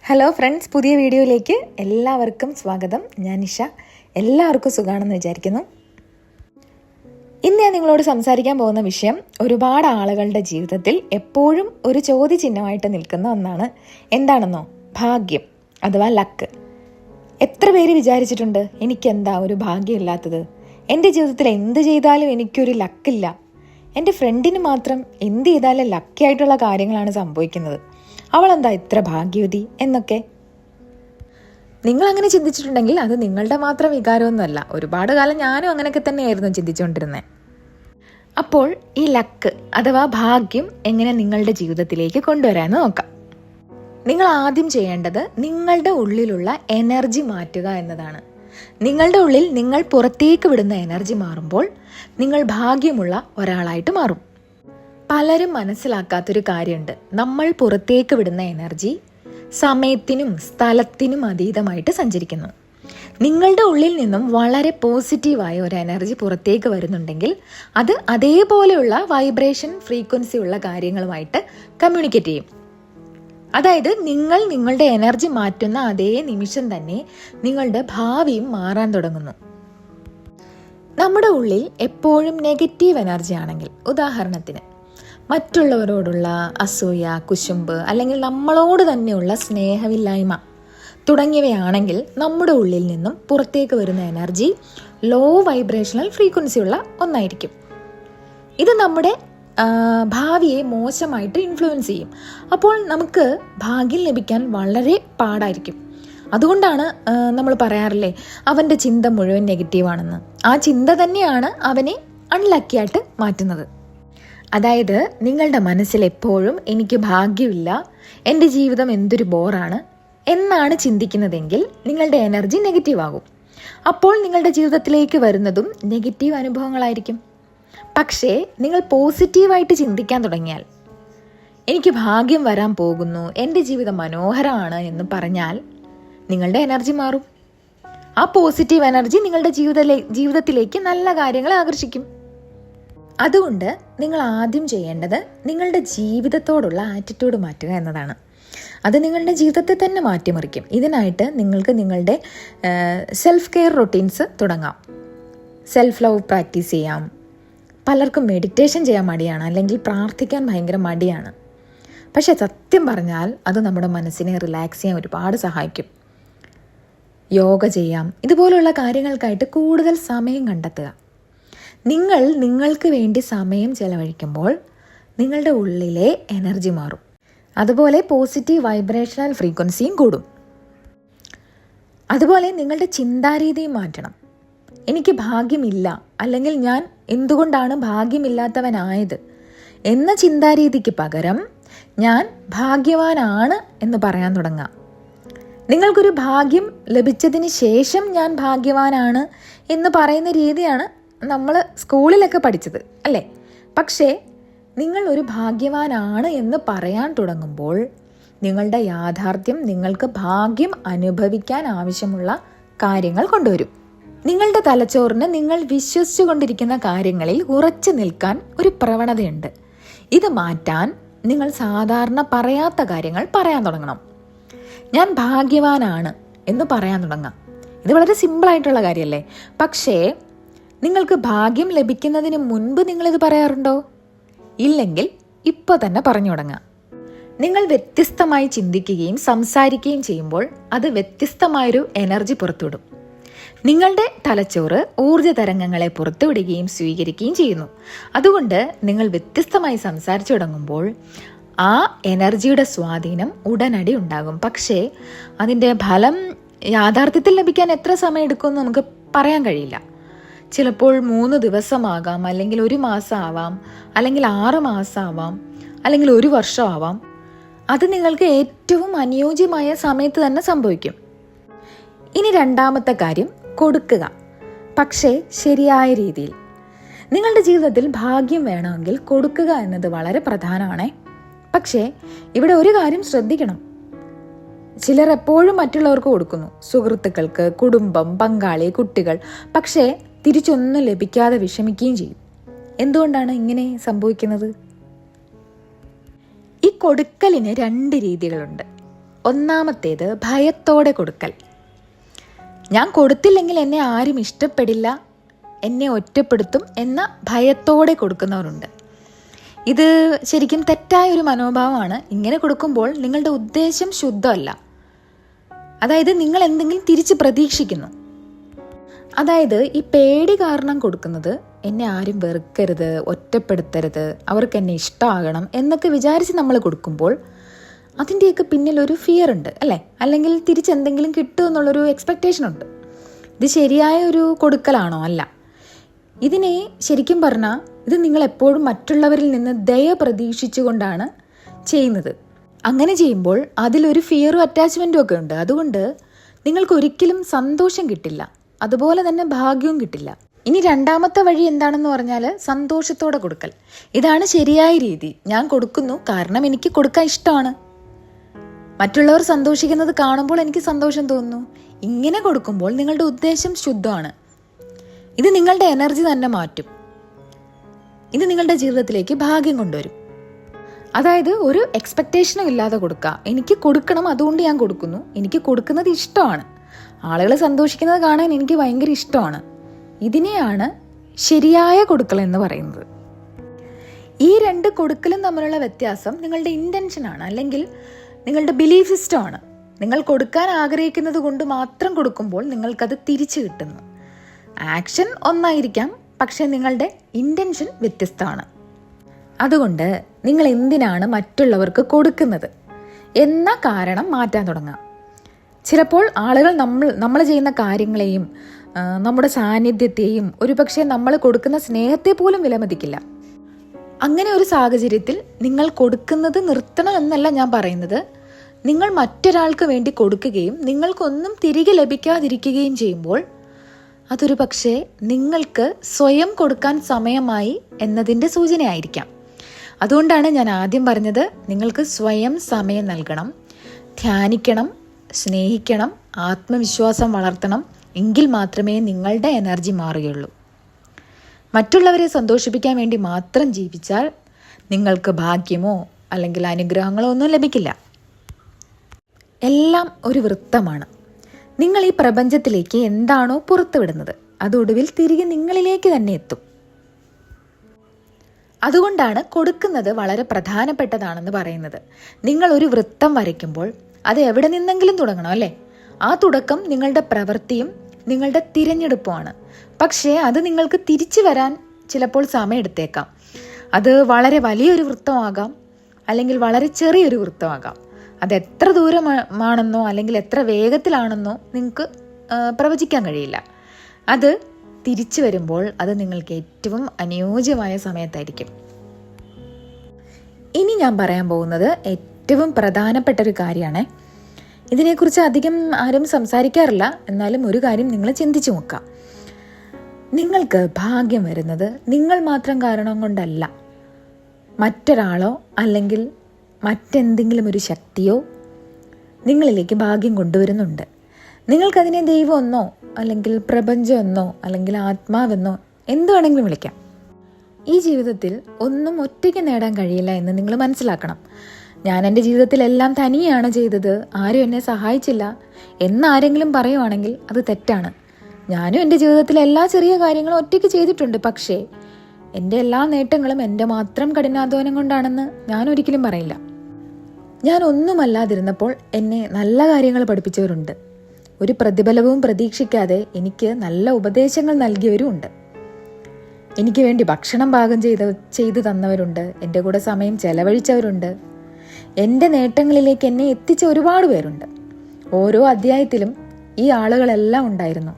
Hello friends, പുതിയ വീഡിയോയിലേക്ക് എല്ലാവർക്കും സ്വാഗതം. ഞാൻ നിഷ. എല്ലാവർക്കും സുഖമാണെന്ന് വിചാരിക്കുന്നു. ഇന്ന് ഞാൻ നിങ്ങളോട് സംസാരിക്കാൻ പോകുന്ന വിഷയം ഒരുപാട് ആളുകളുടെ ജീവിതത്തിൽ എപ്പോഴും ഒരു ചോദ്യചിഹ്നമായിട്ട് നിൽക്കുന്ന ഒന്നാണ്. എന്താണെന്നോ? ഭാഗ്യം അഥവാ ലക്ക്. എത്ര പേര് വിചാരിച്ചിട്ടുണ്ട്, എനിക്കെന്താ ഒരു ഭാഗ്യമില്ലാത്തത്, എൻ്റെ ജീവിതത്തിൽ എന്ത് ചെയ്താലും എനിക്കൊരു ലക്കില്ല, എൻ്റെ ഫ്രണ്ടിന് മാത്രം എന്ത് ചെയ്താലും ലക്കിയായിട്ടുള്ള കാര്യങ്ങളാണ് സംഭവിക്കുന്നത്, അവളെന്താ ഇത്ര ഭാഗ്യവതി എന്നൊക്കെ. നിങ്ങൾ അങ്ങനെ ചിന്തിച്ചിട്ടുണ്ടെങ്കിൽ അത് നിങ്ങളുടെ മാത്രം വികാരമൊന്നുമല്ല. ഒരുപാട് കാലം ഞാനും അങ്ങനെയൊക്കെ തന്നെയായിരുന്നു ചിന്തിച്ചുകൊണ്ടിരുന്നത്. അപ്പോൾ ഈ ലക്ക് അഥവാ ഭാഗ്യം എങ്ങനെ നിങ്ങളുടെ ജീവിതത്തിലേക്ക് കൊണ്ടുവരാമെന്ന് നോക്കാം. നിങ്ങൾ ആദ്യം ചെയ്യേണ്ടത് നിങ്ങളുടെ ഉള്ളിലുള്ള എനർജി മാറ്റുക എന്നതാണ്. നിങ്ങളുടെ ഉള്ളിൽ നിങ്ങൾ പുറത്തേക്ക് വിടുന്ന എനർജി മാറുമ്പോൾ നിങ്ങൾ ഭാഗ്യമുള്ള ഒരാളായിട്ട് മാറും. പലരും മനസ്സിലാക്കാത്തൊരു കാര്യമുണ്ട്. നമ്മൾ പുറത്തേക്ക് വിടുന്ന എനർജി സമയത്തിനും സ്ഥലത്തിനും അതീതമായിട്ട് സഞ്ചരിക്കുന്നു. നിങ്ങളുടെ ഉള്ളിൽ നിന്നും വളരെ പോസിറ്റീവായ ഒരു എനർജി പുറത്തേക്ക് വരുന്നുണ്ടെങ്കിൽ അത് അതേപോലെയുള്ള വൈബ്രേഷൻ ഫ്രീക്വൻസി ഉള്ള കാര്യങ്ങളുമായിട്ട് കമ്മ്യൂണിക്കേറ്റ് ചെയ്യും. അതായത് നിങ്ങൾ നിങ്ങളുടെ എനർജി മാറ്റുന്ന അതേ നിമിഷം തന്നെ നിങ്ങളുടെ ഭാവിയും മാറാൻ തുടങ്ങുന്നു. നമ്മുടെ ഉള്ളിൽ എപ്പോഴും നെഗറ്റീവ് എനർജി ആണെങ്കിൽ, ഉദാഹരണത്തിന് മറ്റുള്ളവരോടുള്ള അസൂയ, കുശുമ്പ്, അല്ലെങ്കിൽ നമ്മളോട് തന്നെയുള്ള സ്നേഹമില്ലായ്മ തുടങ്ങിയവയാണെങ്കിൽ നമ്മുടെ ഉള്ളിൽ നിന്നും പുറത്തേക്ക് വരുന്ന എനർജി ലോ വൈബ്രേഷണൽ ഫ്രീക്വൻസി ഉള്ള ഒന്നായിരിക്കും. ഇത് നമ്മുടെ ഭാവിയെ മോശമായിട്ട് ഇൻഫ്ലുവൻസ് ചെയ്യും. അപ്പോൾ നമുക്ക് ഭാഗ്യം ലഭിക്കാൻ വളരെ പാടായിരിക്കും. അതുകൊണ്ടാണ് നമ്മൾ പറയാറില്ലേ, അവൻ്റെ ചിന്ത മുഴുവൻ നെഗറ്റീവാണെന്ന്. ആ ചിന്ത തന്നെയാണ് അവനെ അൺലക്കിയായിട്ട് മാറ്റുന്നത്. അതായത് നിങ്ങളുടെ മനസ്സിൽ എപ്പോഴും എനിക്ക് ഭാഗ്യമില്ല, എൻ്റെ ജീവിതം എന്തൊരു ബോറാണ് എന്നാണ് ചിന്തിക്കുന്നതെങ്കിൽ നിങ്ങളുടെ എനർജി നെഗറ്റീവ് ആകും. അപ്പോൾ നിങ്ങളുടെ ജീവിതത്തിലേക്ക് വരുന്നതും നെഗറ്റീവ് അനുഭവങ്ങളായിരിക്കും. പക്ഷേ നിങ്ങൾ പോസിറ്റീവായിട്ട് ചിന്തിക്കാൻ തുടങ്ങിയാൽ, എനിക്ക് ഭാഗ്യം വരാൻ പോകുന്നു, എൻ്റെ ജീവിതം മനോഹരമാണ് എന്ന് പറഞ്ഞാൽ നിങ്ങളുടെ എനർജി മാറും. ആ പോസിറ്റീവ് എനർജി നിങ്ങളുടെ ജീവിതത്തിലേക്ക് നല്ല കാര്യങ്ങൾ ആകർഷിക്കും. അതുകൊണ്ട് നിങ്ങൾ ആദ്യം ചെയ്യേണ്ടത് നിങ്ങളുടെ ജീവിതത്തോടുള്ള ആറ്റിറ്റ്യൂഡ് മാറ്റുക എന്നതാണ്. അത് നിങ്ങളുടെ ജീവിതത്തെ തന്നെ മാറ്റിമറിക്കും. ഇതിനായിട്ട് നിങ്ങൾക്ക് നിങ്ങളുടെ സെൽഫ് കെയർ റൊട്ടീൻസ് തുടങ്ങാം. സെൽഫ് ലവ് പ്രാക്ടീസ് ചെയ്യാം. പലർക്കും മെഡിറ്റേഷൻ ചെയ്യാൻ മടിയാണ്, അല്ലെങ്കിൽ പ്രാർത്ഥിക്കാൻ ഭയങ്കര മടിയാണ്. പക്ഷേ സത്യം പറഞ്ഞാൽ അത് നമ്മുടെ മനസ്സിനെ റിലാക്സ് ചെയ്യാൻ ഒരുപാട് സഹായിക്കും. യോഗ ചെയ്യാം. ഇതുപോലുള്ള കാര്യങ്ങൾക്കായിട്ട് കൂടുതൽ സമയം കണ്ടെത്തുക. നിങ്ങൾ നിങ്ങൾക്ക് വേണ്ടി സമയം ചെലവഴിക്കുമ്പോൾ നിങ്ങളുടെ ഉള്ളിലെ എനർജി മാറും. അതുപോലെ പോസിറ്റീവ് വൈബ്രേഷണൽ ഫ്രീക്വൻസിയും കൂടും. അതുപോലെ നിങ്ങളുടെ ചിന്താരീതിയും മാറ്റണം. എനിക്ക് ഭാഗ്യമില്ല, അല്ലെങ്കിൽ ഞാൻ എന്തുകൊണ്ടാണ് ഭാഗ്യമില്ലാത്തവനായത് എന്ന ചിന്താരീതിക്ക് പകരം ഞാൻ ഭാഗ്യവാനാണ് എന്ന് പറയാൻ തുടങ്ങാം. നിങ്ങൾക്കൊരു ഭാഗ്യം ലഭിച്ചതിന് ശേഷം ഞാൻ ഭാഗ്യവാനാണ് എന്ന് പറയുന്ന രീതിയാണ് നമ്മൾ സ്കൂളിലൊക്കെ പഠിച്ചത്, അല്ലേ? പക്ഷേ നിങ്ങൾ ഒരു ഭാഗ്യവാനാണ് എന്ന് പറയാൻ തുടങ്ങുമ്പോൾ നിങ്ങളുടെ യാഥാർത്ഥ്യം നിങ്ങൾക്ക് ഭാഗ്യം അനുഭവിക്കാൻ ആവശ്യമുള്ള കാര്യങ്ങൾ കൊണ്ടുവരും. നിങ്ങളുടെ തലച്ചോറിന് നിങ്ങൾ വിശ്വസിച്ചു കൊണ്ടിരിക്കുന്ന കാര്യങ്ങളിൽ ഉറച്ചു നിൽക്കാൻ ഒരു പ്രവണതയുണ്ട്. ഇത് മാറ്റാൻ നിങ്ങൾ സാധാരണ പറയാത്ത കാര്യങ്ങൾ പറയാൻ തുടങ്ങണം. ഞാൻ ഭാഗ്യവാനാണ് എന്ന് പറയാൻ തുടങ്ങാം. ഇത് വളരെ സിമ്പിളായിട്ടുള്ള കാര്യമല്ലേ? പക്ഷേ നിങ്ങൾക്ക് ഭാഗ്യം ലഭിക്കുന്നതിന് മുൻപ് നിങ്ങളിത് പറയാറുണ്ടോ? ഇല്ലെങ്കിൽ ഇപ്പോൾ തന്നെ പറഞ്ഞു തുടങ്ങാം. നിങ്ങൾ വ്യത്യസ്തമായി ചിന്തിക്കുകയും സംസാരിക്കുകയും ചെയ്യുമ്പോൾ അത് വ്യത്യസ്തമായൊരു എനർജി പുറത്തുവിടും. നിങ്ങളുടെ തലച്ചോറ് ഊർജ്ജ തരംഗങ്ങളെ പുറത്തുവിടുകയും സ്വീകരിക്കുകയും ചെയ്യുന്നു. അതുകൊണ്ട് നിങ്ങൾ വ്യത്യസ്തമായി സംസാരിച്ചു തുടങ്ങുമ്പോൾ ആ എനർജിയുടെ സ്വാധീനം ഉടനടി ഉണ്ടാകും. പക്ഷേ അതിൻ്റെ ഫലം യാഥാർത്ഥ്യത്തിൽ ലഭിക്കാൻ എത്ര സമയം എടുക്കുമെന്ന് നമുക്ക് പറയാൻ കഴിയില്ല. ചിലപ്പോൾ 3 ദിവസമാകാം, അല്ലെങ്കിൽ 1 മാസം ആവാം, അല്ലെങ്കിൽ 6 മാസം ആവാം, അല്ലെങ്കിൽ 1 വർഷം ആവാം. അത് നിങ്ങൾക്ക് ഏറ്റവും അനുയോജ്യമായ സമയത്ത് തന്നെ സംഭവിക്കും. ഇനി രണ്ടാമത്തെ കാര്യം, കൊടുക്കുക, പക്ഷേ ശരിയായ രീതിയിൽ. നിങ്ങളുടെ ജീവിതത്തിൽ ഭാഗ്യം വേണമെങ്കിൽ കൊടുക്കുക എന്നത് വളരെ പ്രധാനമാണേ. പക്ഷേ ഇവിടെ ഒരു കാര്യം ശ്രദ്ധിക്കണം. ചിലർ എപ്പോഴും മറ്റുള്ളവർക്ക് കൊടുക്കുന്നു, സുഹൃത്തുക്കൾക്ക്, കുടുംബം, പങ്കാളി, കുട്ടികൾ. പക്ഷേ തിരിച്ചൊന്നും ലഭിക്കാതെ വിഷമിക്കുകയും ചെയ്യും. എന്തുകൊണ്ടാണ് ഇങ്ങനെ സംഭവിക്കുന്നത്? ഈ കൊടുക്കലിന് 2 രീതികളുണ്ട്. ഒന്നാമത്തേത് ഭയത്തോടെ കൊടുക്കൽ. ഞാൻ കൊടുത്തില്ലെങ്കിൽ എന്നെ ആരും ഇഷ്ടപ്പെടില്ല, എന്നെ ഒറ്റപ്പെടുത്തും എന്ന ഭയത്തോടെ കൊടുക്കുന്നവരുണ്ട്. ഇത് ശരിക്കും തെറ്റായ ഒരു മനോഭാവമാണ്. ഇങ്ങനെ കൊടുക്കുമ്പോൾ നിങ്ങളുടെ ഉദ്ദേശം ശുദ്ധമല്ല. അതായത് നിങ്ങൾ എന്തെങ്കിലും തിരിച്ച് പ്രതീക്ഷിക്കുന്നു. അതായത് ഈ പേടി കാരണം കൊടുക്കുന്നത്, എന്നെ ആരും വെറുക്കരുത്, ഒറ്റപ്പെടുത്തരുത്, അവർക്ക് എന്നെ ഇഷ്ടമാകണം എന്നൊക്കെ വിചാരിച്ച് നമ്മൾ കൊടുക്കുമ്പോൾ അതിൻ്റെയൊക്കെ പിന്നിൽ ഒരു ഫിയർ ഉണ്ട് അല്ലേ? അല്ലെങ്കിൽ തിരിച്ചെന്തെങ്കിലും കിട്ടും എന്നുള്ളൊരു എക്സ്പെക്റ്റേഷൻ ഉണ്ട്. ഇത് ശരിയായ ഒരു കൊടുക്കലാണോ? അല്ല. ഇതിനെ ശരിക്കും പറഞ്ഞാൽ ഇത് നിങ്ങൾ എപ്പോഴും മറ്റുള്ളവരിൽ നിന്ന് ദയ പ്രതീക്ഷിച്ചുകൊണ്ടാണ് ചെയ്യുന്നത്. അങ്ങനെ ചെയ്യുമ്പോൾ അതിലൊരു ഫിയറും അറ്റാച്ച്മെൻറ്റും ഒക്കെ ഉണ്ട്. അതുകൊണ്ട് നിങ്ങൾക്ക് ഒരിക്കലും സന്തോഷം കിട്ടില്ല, അതുപോലെ തന്നെ ഭാഗ്യവും കിട്ടില്ല. ഇനി രണ്ടാമത്തെ വഴി എന്താണെന്ന് പറഞ്ഞാൽ സന്തോഷത്തോടെ കൊടുക്കൽ. ഇതാണ് ശരിയായ രീതി. ഞാൻ കൊടുക്കുന്നു കാരണം എനിക്ക് കൊടുക്കാൻ ഇഷ്ടമാണ്. മറ്റുള്ളവർ സന്തോഷിക്കുന്നത് കാണുമ്പോൾ എനിക്ക് സന്തോഷം തോന്നുന്നു. ഇങ്ങനെ കൊടുക്കുമ്പോൾ നിങ്ങളുടെ ഉദ്ദേശം ശുദ്ധമാണ്. ഇത് നിങ്ങളുടെ എനർജി തന്നെ മാറ്റും. ഇത് നിങ്ങളുടെ ജീവിതത്തിലേക്ക് ഭാഗ്യം കൊണ്ടുവരും. അതായത് ഒരു എക്സ്പെക്റ്റേഷനും ഇല്ലാതെ കൊടുക്കുക. എനിക്ക് കൊടുക്കണം, അതുകൊണ്ട് ഞാൻ കൊടുക്കുന്നു. എനിക്ക് കൊടുക്കുന്നത് ഇഷ്ടമാണ്, ആളുകൾ സന്തോഷിക്കുന്നത് കാണാൻ എനിക്ക് ഭയങ്കര ഇഷ്ടമാണ്. ഇതിനെയാണ് ശരിയായ കൊടുക്കൽ എന്ന് പറയുന്നത്. ഈ രണ്ട് കൊടുക്കലും തമ്മിലുള്ള വ്യത്യാസം നിങ്ങളുടെ ഇൻറ്റൻഷനാണ്, അല്ലെങ്കിൽ നിങ്ങളുടെ ബിലീഫ് സിസ്റ്റമാണ്. നിങ്ങൾ കൊടുക്കാൻ ആഗ്രഹിക്കുന്നത് കൊണ്ട് മാത്രം കൊടുക്കുമ്പോൾ നിങ്ങൾക്കത് തിരിച്ചു കിട്ടുന്നു. ആക്ഷൻ ഒന്നായിരിക്കാം, പക്ഷേ നിങ്ങളുടെ ഇൻറ്റൻഷൻ വ്യത്യസ്തമാണ്. അതുകൊണ്ട് നിങ്ങൾ എന്തിനാണ് മറ്റുള്ളവർക്ക് കൊടുക്കുന്നത് എന്ന കാരണം മാറ്റാൻ തുടങ്ങാം. ചിലപ്പോൾ ആളുകൾ നമ്മൾ ചെയ്യുന്ന കാര്യങ്ങളെയും നമ്മുടെ സാന്നിധ്യത്തെയും ഒരുപക്ഷെ നമ്മൾ കൊടുക്കുന്ന സ്നേഹത്തെ പോലും വിലമതിക്കില്ല. അങ്ങനെ ഒരു സാഹചര്യത്തിൽ നിങ്ങൾ കൊടുക്കുന്നത് നിർത്തണം എന്നല്ല ഞാൻ പറയുന്നത്. നിങ്ങൾ മറ്റൊരാൾക്ക് വേണ്ടി കൊടുക്കുകയും നിങ്ങൾക്കൊന്നും തിരികെ ലഭിക്കാതിരിക്കുകയും ചെയ്യുമ്പോൾ അതൊരു പക്ഷേ നിങ്ങൾക്ക് സ്വയം കൊടുക്കാൻ സമയമായി എന്നതിൻ്റെ സൂചനയായിരിക്കാം. അതുകൊണ്ടാണ് ഞാൻ ആദ്യം പറഞ്ഞത്, നിങ്ങൾക്ക് സ്വയം സമയം നൽകണം, ധ്യാനിക്കണം, സ്നേഹിക്കണം, ആത്മവിശ്വാസം വളർത്തണം. എങ്കിൽ മാത്രമേ നിങ്ങളുടെ എനർജി മാറുകയുള്ളൂ. മറ്റുള്ളവരെ സന്തോഷിപ്പിക്കാൻ വേണ്ടി മാത്രം ജീവിച്ചാൽ നിങ്ങൾക്ക് ഭാഗ്യമോ അല്ലെങ്കിൽ അനുഗ്രഹങ്ങളോ ഒന്നും ലഭിക്കില്ല. എല്ലാം ഒരു വൃത്തമാണ്. നിങ്ങൾ ഈ പ്രപഞ്ചത്തിലേക്ക് എന്താണോ പുറത്തുവിടുന്നത് അതൊടുവിൽ തിരികെ നിങ്ങളിലേക്ക് തന്നെ എത്തും. അതുകൊണ്ടാണ് കൊടുക്കുന്നത് വളരെ പ്രധാനപ്പെട്ടതാണെന്ന് പറയുന്നത്. നിങ്ങൾ ഒരു വൃത്തം വരയ്ക്കുമ്പോൾ അത് എവിടെ നിന്നെങ്കിലും തുടങ്ങണം അല്ലേ? ആ തുടക്കം നിങ്ങളുടെ പ്രവൃത്തിയും നിങ്ങളുടെ തിരഞ്ഞെടുപ്പുമാണ്. പക്ഷേ അത് നിങ്ങൾക്ക് തിരിച്ചു വരാൻ ചിലപ്പോൾ സമയമെടുത്തേക്കാം. അത് വളരെ വലിയൊരു വൃത്തമാകാം, അല്ലെങ്കിൽ വളരെ ചെറിയൊരു വൃത്തമാകാം. അത് എത്ര ദൂരമാണെന്നോ അല്ലെങ്കിൽ എത്ര വേഗത്തിലാണെന്നോ നിങ്ങൾക്ക് പ്രവചിക്കാൻ കഴിയില്ല. അത് തിരിച്ചു വരുമ്പോൾ അത് നിങ്ങൾക്ക് ഏറ്റവും അനുയോജ്യമായ സമയത്തായിരിക്കും. ഇനി ഞാൻ പറയാൻ പോകുന്നത് ഏറ്റവും പ്രധാനപ്പെട്ട ഒരു കാര്യമാണ്. ഇതിനെക്കുറിച്ച് അധികം ആരും സംസാരിക്കാറില്ല, എന്നാലും ഒരു കാര്യം നിങ്ങൾ ചിന്തിച്ചു നോക്കാം. നിങ്ങൾക്ക് ഭാഗ്യം വരുന്നത് നിങ്ങൾ മാത്രം കാരണം കൊണ്ടല്ല. മറ്റൊരാളോ അല്ലെങ്കിൽ മറ്റെന്തെങ്കിലും ഒരു ശക്തിയോ നിങ്ങളിലേക്ക് ഭാഗ്യം കൊണ്ടുവരുന്നുണ്ട്. നിങ്ങൾക്കതിനെ ദൈവമെന്നോ അല്ലെങ്കിൽ പ്രപഞ്ചമെന്നോ അല്ലെങ്കിൽ ആത്മാവെന്നോ എന്ത് വേണമെങ്കിലും വിളിക്കാം. ഈ ജീവിതത്തിൽ ഒന്നും ഒറ്റയ്ക്ക് നേടാൻ കഴിയില്ല എന്ന് നിങ്ങൾ മനസ്സിലാക്കണം. ഞാൻ എൻ്റെ ജീവിതത്തിലെല്ലാം തനിയാണ് ചെയ്തത്, ആരും എന്നെ സഹായിച്ചില്ല എന്നാരെങ്കിലും പറയുവാണെങ്കിൽ അത് തെറ്റാണ്. ഞാനും എൻ്റെ ജീവിതത്തിലെ എല്ലാ ചെറിയ കാര്യങ്ങളും ഒറ്റയ്ക്ക് ചെയ്തിട്ടുണ്ട്. പക്ഷേ എൻ്റെ എല്ലാ നേട്ടങ്ങളും എൻ്റെ മാത്രം കഠിനാധ്വാനം കൊണ്ടാണെന്ന് ഞാൻ ഒരിക്കലും പറയില്ല. ഞാൻ ഒന്നുമല്ലാതിരുന്നപ്പോൾ എന്നെ നല്ല കാര്യങ്ങൾ പഠിപ്പിച്ചവരുണ്ട്. ഒരു പ്രതിഫലവും പ്രതീക്ഷിക്കാതെ എനിക്ക് നല്ല ഉപദേശങ്ങൾ നൽകിയവരും ഉണ്ട്. എനിക്ക് വേണ്ടി ഭക്ഷണം പാകം ചെയ്തു തന്നവരുണ്ട്. എൻ്റെ കൂടെ സമയം ചെലവഴിച്ചവരുണ്ട്. എൻ്റെ നേട്ടങ്ങളിലേക്ക് എന്നെ എത്തിച്ച ഒരുപാട് പേരുണ്ട്. ഓരോ അധ്യായത്തിലും ഈ ആളുകളെല്ലാം ഉണ്ടായിരുന്നു.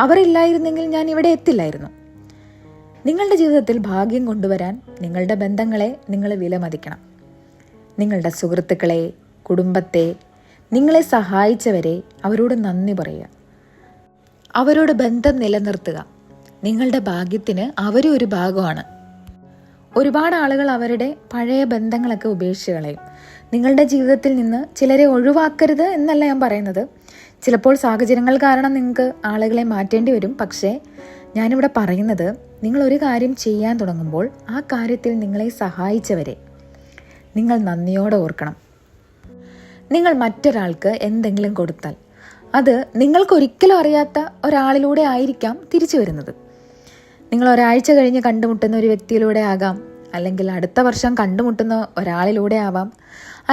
അവരില്ലായിരുന്നെങ്കിൽ ഞാൻ ഇവിടെ എത്തില്ലായിരുന്നു. നിങ്ങളുടെ ജീവിതത്തിൽ ഭാഗ്യം കൊണ്ടുവരാൻ നിങ്ങളുടെ ബന്ധങ്ങളെ നിങ്ങൾ വിലമതിക്കണം. നിങ്ങളുടെ സുഹൃത്തുക്കളെ, കുടുംബത്തെ, നിങ്ങളെ സഹായിച്ചവരെ അവരോട് നന്ദി പറയുക. അവരോട് ബന്ധം നിലനിർത്തുക. നിങ്ങളുടെ ഭാഗ്യത്തിന് അവരും ഒരു ഭാഗമാണ്. ഒരുപാട് ആളുകൾ അവരുടെ പഴയ ബന്ധങ്ങളൊക്കെ ഉപേക്ഷിച്ച് കളയും. നിങ്ങളുടെ ജീവിതത്തിൽ നിന്ന് ചിലരെ ഒഴിവാക്കരുത് എന്നല്ല ഞാൻ പറയുന്നത്. ചിലപ്പോൾ സാഹചര്യങ്ങൾ കാരണം നിങ്ങൾക്ക് ആളുകളെ മാറ്റേണ്ടി വരും. പക്ഷേ ഞാനിവിടെ പറയുന്നത്, നിങ്ങളൊരു കാര്യം ചെയ്യാൻ തുടങ്ങുമ്പോൾ ആ കാര്യത്തിൽ നിങ്ങളെ സഹായിച്ചവരെ നിങ്ങൾ നന്ദിയോടെ ഓർക്കണം. നിങ്ങൾ മറ്റൊരാൾക്ക് എന്തെങ്കിലും കൊടുത്താൽ അത് നിങ്ങൾക്കൊരിക്കലും അറിയാത്ത ഒരാളിലൂടെ ആയിരിക്കാം തിരിച്ചു വരുന്നത്. നിങ്ങൾ ഒരാഴ്ച കഴിഞ്ഞ് കണ്ടുമുട്ടുന്ന ഒരു വ്യക്തിയിലൂടെ ആകാം, അല്ലെങ്കിൽ അടുത്ത വർഷം കണ്ടുമുട്ടുന്ന ഒരാളിലൂടെ ആവാം,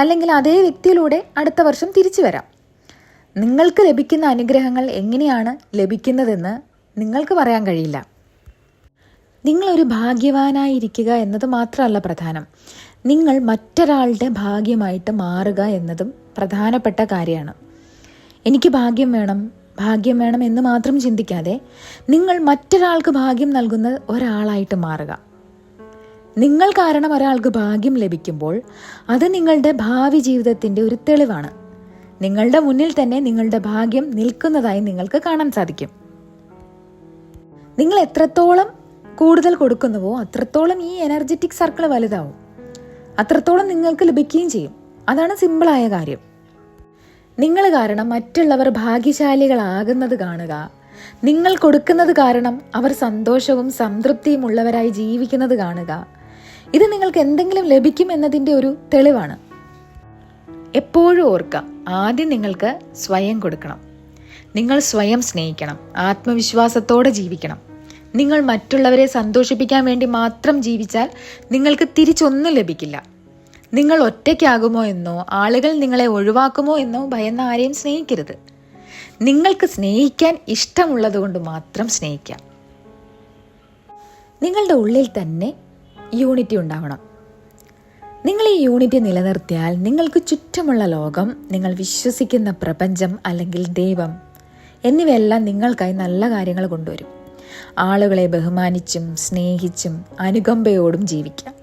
അല്ലെങ്കിൽ അതേ വ്യക്തിയിലൂടെ അടുത്ത വർഷം തിരിച്ചു വരാം. നിങ്ങൾക്ക് ലഭിക്കുന്ന അനുഗ്രഹങ്ങൾ എങ്ങനെയാണ് ലഭിക്കുന്നതെന്ന് നിങ്ങൾക്ക് പറയാൻ കഴിയില്ല. നിങ്ങളൊരു ഭാഗ്യവാനായിരിക്കുക എന്നത് മാത്രമല്ല പ്രധാനം, നിങ്ങൾ മറ്റൊരാളുടെ ഭാഗ്യമായിട്ട് മാറുക എന്നതും പ്രധാനപ്പെട്ട കാര്യമാണ്. എനിക്ക് ഭാഗ്യം വേണം എന്ന് മാത്രം ചിന്തിക്കാതെ നിങ്ങൾ മറ്റൊരാൾക്ക് ഭാഗ്യം നൽകുന്ന ഒരാളായിട്ട് മാറുക. നിങ്ങൾ കാരണം ഒരാൾക്ക് ഭാഗ്യം ലഭിക്കുമ്പോൾ അത് നിങ്ങളുടെ ഭാവി ജീവിതത്തിൻ്റെ ഒരു തെളിവാണ്. നിങ്ങളുടെ മുന്നിൽ തന്നെ നിങ്ങളുടെ ഭാഗ്യം നിൽക്കുന്നതായി നിങ്ങൾക്ക് കാണാൻ സാധിക്കും. നിങ്ങൾ എത്രത്തോളം കൂടുതൽ കൊടുക്കുന്നുവോ അത്രത്തോളം ഈ എനർജറ്റിക് സർക്കിൾ വലുതാവും, അത്രത്തോളം നിങ്ങൾക്ക് ലഭിക്കുകയും ചെയ്യും. അതാണ് സിമ്പിളായ കാര്യം. നിങ്ങൾ കാരണം മറ്റുള്ളവർ ഭാഗ്യശാലികളാകുന്നത് കാണുക, നിങ്ങൾ കൊടുക്കുന്നത് കാരണം അവർ സന്തോഷവും സംതൃപ്തിയും ഉള്ളവരായി ജീവിക്കുന്നത് കാണുക, ഇത് നിങ്ങൾക്ക് എന്തെങ്കിലും ലഭിക്കും എന്നതിൻ്റെ ഒരു തെളിവാണ്. എപ്പോഴും ഓർക്കുക, ആദ്യം നിങ്ങൾക്ക് സ്വയം കൊടുക്കണം. നിങ്ങൾ സ്വയം സ്നേഹിക്കണം, ആത്മവിശ്വാസത്തോടെ ജീവിക്കണം. നിങ്ങൾ മറ്റുള്ളവരെ സന്തോഷിപ്പിക്കാൻ വേണ്ടി മാത്രം ജീവിച്ചാൽ നിങ്ങൾക്ക് തിരിച്ചൊന്നും ലഭിക്കില്ല. നിങ്ങൾ ഒറ്റയ്ക്കാകുമോ എന്നോ ആളുകൾ നിങ്ങളെ ഒഴിവാക്കുമോ എന്നോ ഭയന്ന് ആരെയും സ്നേഹിക്കരുത്. നിങ്ങൾക്ക് സ്നേഹിക്കാൻ ഇഷ്ടമുള്ളതുകൊണ്ട് മാത്രം സ്നേഹിക്കാം. നിങ്ങളുടെ ഉള്ളിൽ തന്നെ യൂണിറ്റി ഉണ്ടാവണം. നിങ്ങൾ ഈ യൂണിറ്റി നിലനിർത്തിയാൽ നിങ്ങൾക്ക് ചുറ്റുമുള്ള ലോകം, നിങ്ങൾ വിശ്വസിക്കുന്ന പ്രപഞ്ചം അല്ലെങ്കിൽ ദൈവം എന്നിവയെല്ലാം നിങ്ങൾക്കായി നല്ല കാര്യങ്ങൾ കൊണ്ടുവരും. ആളുകളെ ബഹുമാനിച്ചും സ്നേഹിച്ചും അനുകമ്പയോടും ജീവിക്കാം.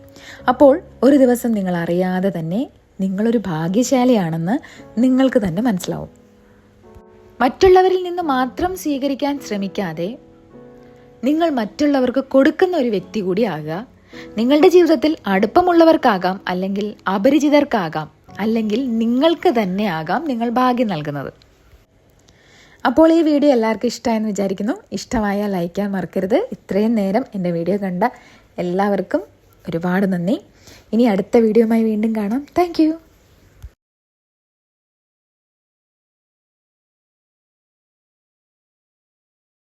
അപ്പോൾ ഒരു ദിവസം നിങ്ങൾ അറിയാതെ തന്നെ നിങ്ങളൊരു ഭാഗ്യശാലിയാണെന്ന് നിങ്ങൾക്ക് തന്നെ മനസ്സിലാവും. മറ്റുള്ളവരിൽ നിന്ന് മാത്രം സ്വീകരിക്കാൻ ശ്രമിക്കാതെ നിങ്ങൾ മറ്റുള്ളവർക്ക് കൊടുക്കുന്ന ഒരു വ്യക്തി കൂടി ആകുക. നിങ്ങളുടെ ജീവിതത്തിൽ അടുപ്പമുള്ളവർക്കാകാം, അല്ലെങ്കിൽ അപരിചിതർക്കാകാം, അല്ലെങ്കിൽ നിങ്ങൾക്ക് തന്നെ ആകാം നിങ്ങൾ ഭാഗ്യം നൽകുന്നത്. അപ്പോൾ ഈ വീഡിയോ എല്ലാവർക്കും ഇഷ്ടമായെന്ന് വിചാരിക്കുന്നു. ഇഷ്ടമായാൽ ലൈക്ക് ചെയ്യാൻ മറക്കരുത്. ഇത്രയും നേരം എൻ്റെ വീഡിയോ കണ്ട എല്ലാവർക്കും ഒരുപാട് നന്ദി. ഇനി അടുത്ത വീഡിയോയുമായി വീണ്ടും കാണാം. താങ്ക്